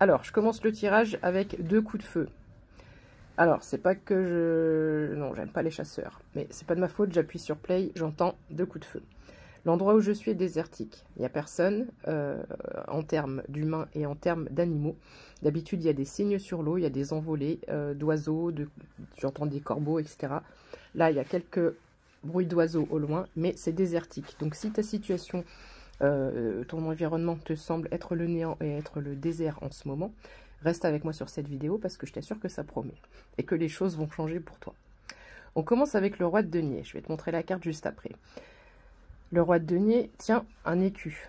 Alors, je commence le tirage avec 2 coups de feu. Alors, c'est pas que je... Non, j'aime pas les chasseurs. Mais c'est pas de ma faute, j'appuie sur play, j'entends 2 coups de feu. L'endroit où je suis est désertique. Il n'y a personne en termes d'humains et en termes d'animaux. D'habitude, il y a des signes sur l'eau, il y a des envolées d'oiseaux, j'entends des corbeaux, etc. Là, il y a quelques bruits d'oiseaux au loin, mais c'est désertique. Donc, si ta situation, ton environnement te semble être le néant et être le désert en ce moment, reste avec moi sur cette vidéo parce que je t'assure que ça promet et que les choses vont changer pour toi. On commence avec le roi de denier. Je vais te montrer la carte juste après. Le roi de denier tient un écu.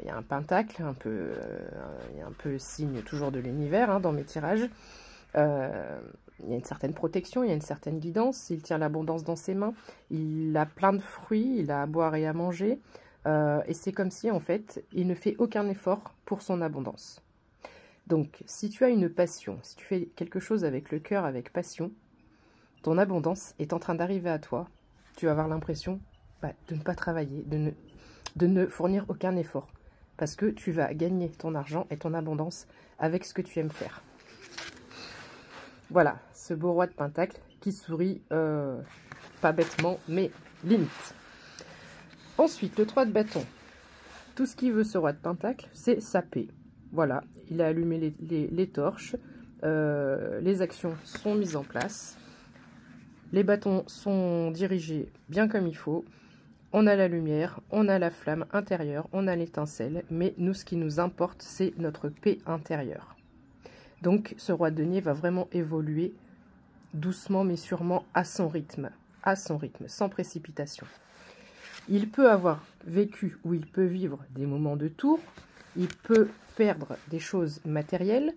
Il y a un pentacle, il y a un peu signe toujours de l'univers hein, dans mes tirages. Il y a une certaine protection, il y a une certaine guidance. Il tient l'abondance dans ses mains. Il a plein de fruits, il a à boire et à manger. Et c'est comme si, en fait, il ne fait aucun effort pour son abondance. Donc, si tu as une passion, si tu fais quelque chose avec le cœur, avec passion, ton abondance est en train d'arriver à toi. Tu vas avoir l'impression de ne pas travailler, de ne fournir aucun effort. Parce que tu vas gagner ton argent et ton abondance avec ce que tu aimes faire. Voilà, ce beau roi de pentacle qui sourit, pas bêtement, mais limite. Ensuite, le 3 de bâton. Tout ce qu'il veut, ce roi de pentacle, c'est sa paix. Voilà, il a allumé les torches, les actions sont mises en place, les bâtons sont dirigés bien comme il faut. On a la lumière, on a la flamme intérieure, on a l'étincelle, mais nous, ce qui nous importe, c'est notre paix intérieure. Donc, ce roi de denier va vraiment évoluer doucement, mais sûrement à son rythme, sans précipitation. Il peut avoir vécu ou il peut vivre des moments de tour, il peut perdre des choses matérielles,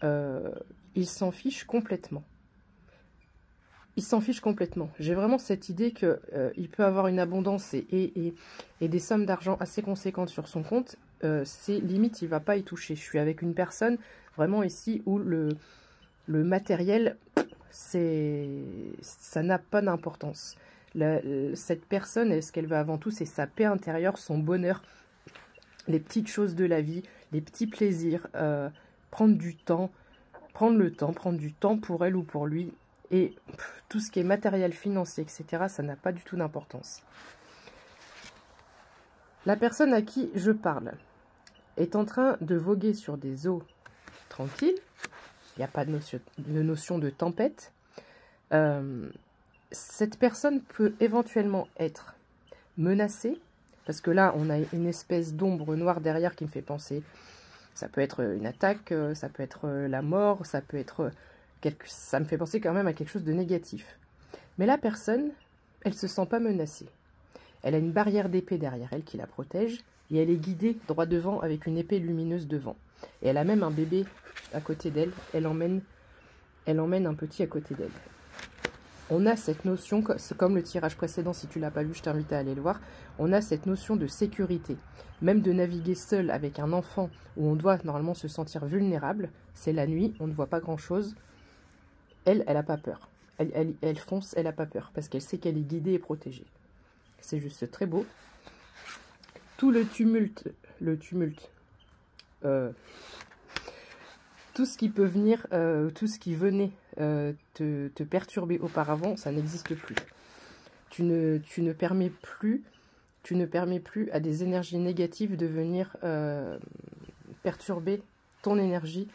il s'en fiche complètement. Il s'en fiche complètement. J'ai vraiment cette idée qu'il peut avoir une abondance et des sommes d'argent assez conséquentes sur son compte. C'est limite, il ne va pas y toucher. Je suis avec une personne vraiment ici où le matériel, ça n'a pas d'importance. Cette personne, ce qu'elle veut avant tout, c'est sa paix intérieure, son bonheur, les petites choses de la vie, les petits plaisirs, prendre du temps, prendre du temps pour elle ou pour lui. Et tout ce qui est matériel, financier, etc., ça n'a pas du tout d'importance. La personne à qui je parle est en train de voguer sur des eaux tranquilles. Il n'y a pas de notion de tempête. Cette personne peut éventuellement être menacée. Parce que là, on a une espèce d'ombre noire derrière qui me fait penser. Ça peut être une attaque, ça peut être la mort, ça peut être... Ça me fait penser quand même à quelque chose de négatif. Mais la personne, elle ne se sent pas menacée. Elle a une barrière d'épée derrière elle qui la protège. Et elle est guidée droit devant avec une épée lumineuse devant. Et elle a même un bébé à côté d'elle. Elle emmène un petit à côté d'elle. On a cette notion, comme le tirage précédent, si tu ne l'as pas lu, je t'invite à aller le voir. On a cette notion de sécurité. Même de naviguer seul avec un enfant où on doit normalement se sentir vulnérable. C'est la nuit, on ne voit pas grand-chose. Elle n'a pas peur. Elle fonce, elle n'a pas peur. Parce qu'elle sait qu'elle est guidée et protégée. C'est juste très beau. Tout le tumulte, tout ce qui peut venir, tout ce qui venait te perturber auparavant, ça n'existe plus. Tu ne permets plus à des énergies négatives de venir perturber ton énergie,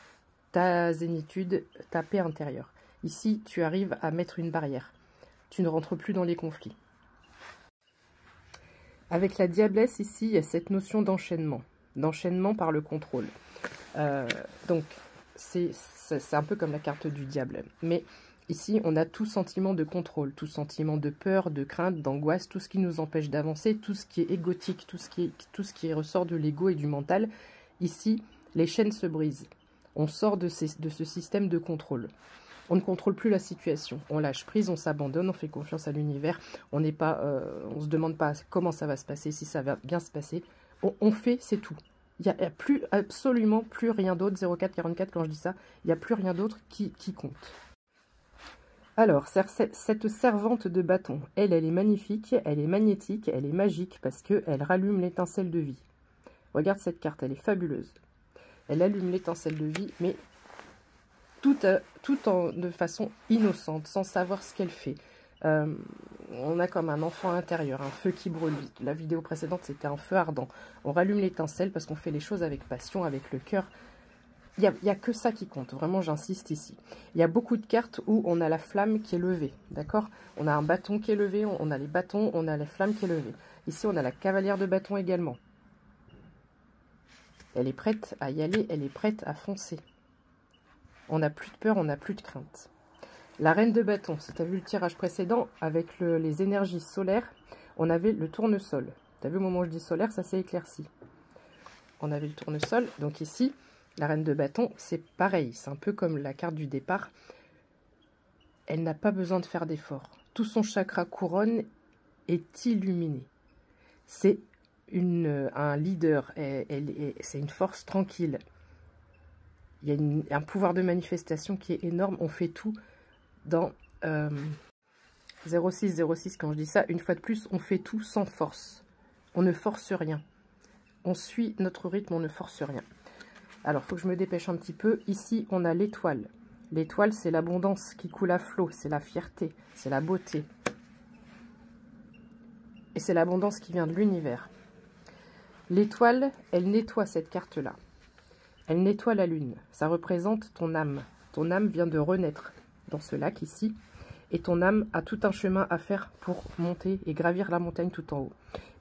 ta zénitude, ta paix intérieure. Ici, tu arrives à mettre une barrière. Tu ne rentres plus dans les conflits. Avec la diablesse, ici, il y a cette notion d'enchaînement. D'enchaînement par le contrôle. Donc, c'est un peu comme la carte du diable. Mais ici, on a tout sentiment de contrôle, tout sentiment de peur, de crainte, d'angoisse, tout ce qui nous empêche d'avancer, tout ce qui est égotique, tout ce qui ressort de l'ego et du mental. Ici, les chaînes se brisent. On sort de ce système de contrôle. On ne contrôle plus la situation. On lâche prise, on s'abandonne, on fait confiance à l'univers. On ne se demande pas comment ça va se passer, si ça va bien se passer. On fait, c'est tout. Il n'y a absolument plus rien d'autre, 0444 quand je dis ça, il n'y a plus rien d'autre qui compte. Alors, cette servante de bâton, elle est magnifique, elle est magnétique, elle est magique parce qu'elle rallume l'étincelle de vie. Regarde cette carte, elle est fabuleuse. Elle allume l'étincelle de vie, mais de façon innocente, sans savoir ce qu'elle fait. On a comme un enfant intérieur, un feu qui brûle. La vidéo précédente, c'était un feu ardent. On rallume l'étincelle parce qu'on fait les choses avec passion, avec le cœur. Il n'y a que ça qui compte, vraiment j'insiste ici. Il y a beaucoup de cartes où on a la flamme qui est levée, d'accord? On a un bâton qui est levé, on a les bâtons, on a la flamme qui est levée. Ici, on a la cavalière de bâton également. Elle est prête à y aller, elle est prête à foncer. On n'a plus de peur, on n'a plus de crainte. La reine de bâton, si tu as vu le tirage précédent, avec les énergies solaires, on avait le tournesol. Tu as vu au moment où je dis solaire, ça s'est éclairci. On avait le tournesol, donc ici, la reine de bâton, c'est pareil. C'est un peu comme la carte du départ. Elle n'a pas besoin de faire d'efforts. Tout son chakra couronne est illuminé. C'est un leader, c'est une force tranquille. Il y a un pouvoir de manifestation qui est énorme. On fait tout dans 0606, quand je dis ça, une fois de plus, on fait tout sans force. On ne force rien. On suit notre rythme, on ne force rien. Alors, il faut que je me dépêche un petit peu. Ici, on a l'étoile. L'étoile, c'est l'abondance qui coule à flot. C'est la fierté, c'est la beauté. Et c'est l'abondance qui vient de l'univers. L'étoile, elle nettoie cette carte-là. Elle nettoie la lune. Ça représente ton âme. Ton âme vient de renaître dans ce lac ici. Et ton âme a tout un chemin à faire pour monter et gravir la montagne tout en haut.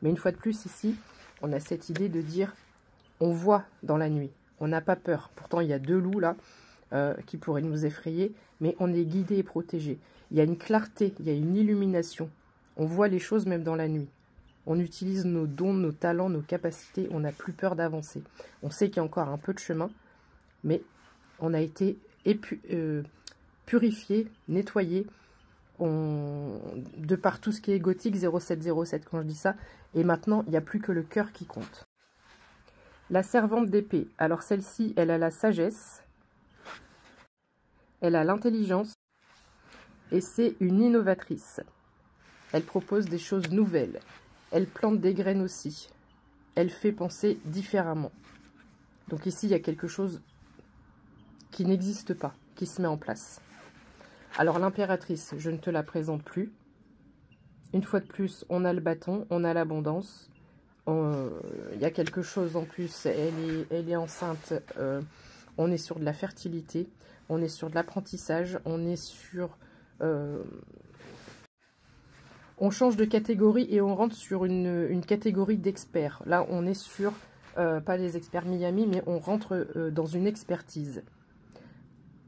Mais une fois de plus, ici, on a cette idée de dire, on voit dans la nuit. On n'a pas peur. Pourtant, il y a deux loups là qui pourraient nous effrayer. Mais on est guidé et protégé. Il y a une clarté, il y a une illumination. On voit les choses même dans la nuit. On utilise nos dons, nos talents, nos capacités. On n'a plus peur d'avancer. On sait qu'il y a encore un peu de chemin. Mais on a été purifié, nettoyé. De par tout ce qui est gothique, 0707 quand je dis ça. Et maintenant, il n'y a plus que le cœur qui compte. La servante d'épée. Alors celle-ci, elle a la sagesse. Elle a l'intelligence. Et c'est une innovatrice. Elle propose des choses nouvelles. Elle plante des graines aussi. Elle fait penser différemment. Donc ici, il y a quelque chose qui n'existe pas, qui se met en place. Alors l'impératrice, je ne te la présente plus. Une fois de plus, on a le bâton, on a l'abondance. Il y a quelque chose en plus, elle est enceinte. On est sur de la fertilité, on est sur de l'apprentissage, on est sur... on change de catégorie et on rentre sur une catégorie d'experts. Là, on est sur, pas les experts Miami, mais on rentre dans une expertise.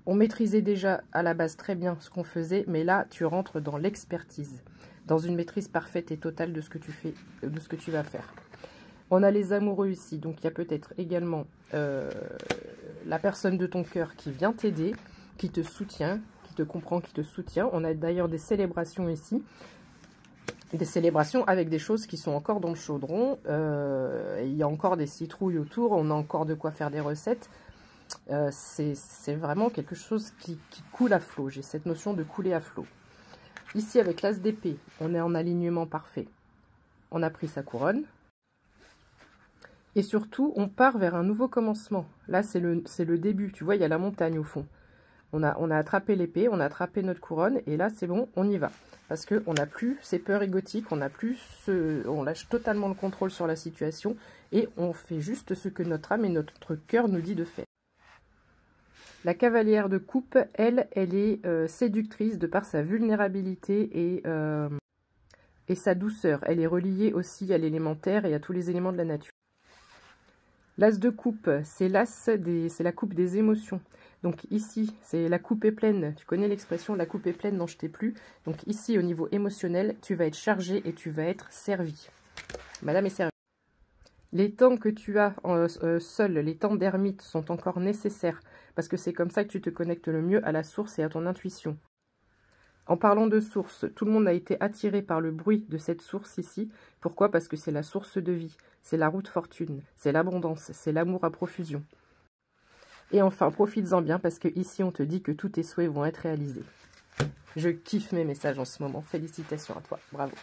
On maîtrisait déjà à la base très bien ce qu'on faisait, mais là, tu rentres dans l'expertise, dans une maîtrise parfaite et totale de ce que tu fais, de ce que tu vas faire. On a les amoureux ici, donc il y a peut-être également la personne de ton cœur qui vient t'aider, qui te soutient, qui te comprend, qui te soutient. On a d'ailleurs des célébrations ici, des célébrations avec des choses qui sont encore dans le chaudron. Il y a encore des citrouilles autour, on a encore de quoi faire des recettes. C'est vraiment quelque chose qui coule à flot. J'ai cette notion de couler à flot. Ici, avec l'as d'épée, on est en alignement parfait. On a pris sa couronne. Et surtout, on part vers un nouveau commencement. Là, c'est le début. Tu vois, il y a la montagne au fond. On a attrapé l'épée, on a attrapé notre couronne. Et là, c'est bon, on y va. Parce qu'on n'a plus ces peurs égotiques. On lâche totalement le contrôle sur la situation. Et on fait juste ce que notre âme et notre cœur nous dit de faire. La cavalière de coupe, elle est séductrice de par sa vulnérabilité et sa douceur. Elle est reliée aussi à l'élémentaire et à tous les éléments de la nature. L'as de coupe, c'est la coupe des émotions. Donc ici, c'est la coupe est pleine. Tu connais l'expression, la coupe est pleine, n'en jetez plus. Donc ici, au niveau émotionnel, tu vas être chargé et tu vas être servi. Madame est servie. Les temps que tu as seul, les temps d'ermite sont encore nécessaires parce que c'est comme ça que tu te connectes le mieux à la source et à ton intuition. En parlant de source, tout le monde a été attiré par le bruit de cette source ici. Pourquoi? Parce que c'est la source de vie, c'est la route fortune, c'est l'abondance, c'est l'amour à profusion. Et enfin, profites-en bien parce que ici on te dit que tous tes souhaits vont être réalisés. Je kiffe mes messages en ce moment. Félicitations à toi, bravo.